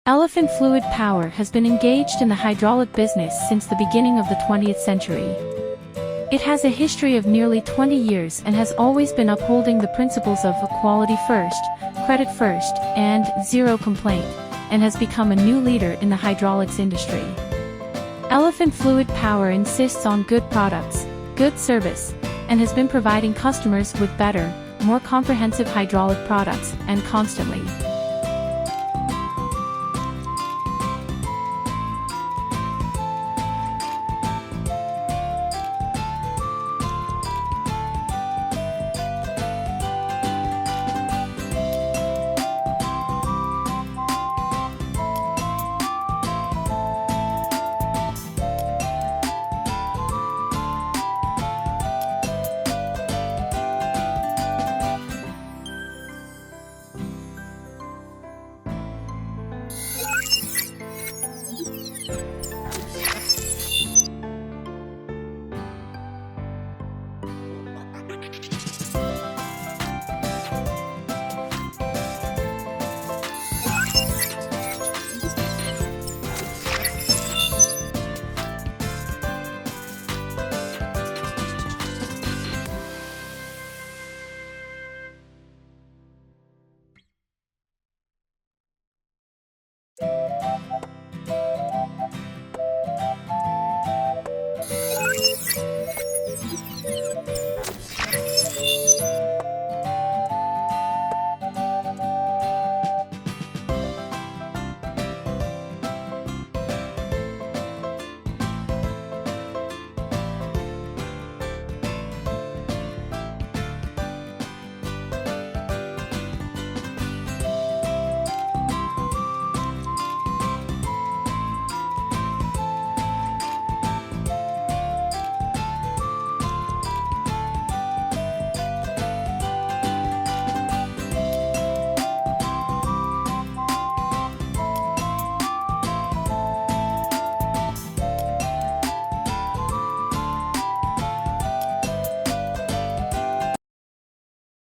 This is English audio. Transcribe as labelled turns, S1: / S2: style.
S1: Elephant Fluid Power has been engaged in the hydraulic business since the beginning of the 20th century. It has a history of nearly 20 years and has always been upholding the principles of quality first, credit first, and zero complaint, and has become a new leader in the hydraulics industry. Elephant Fluid Power insists on good products, good service, and has been providing customers with better, more comprehensive hydraulic products, and constantly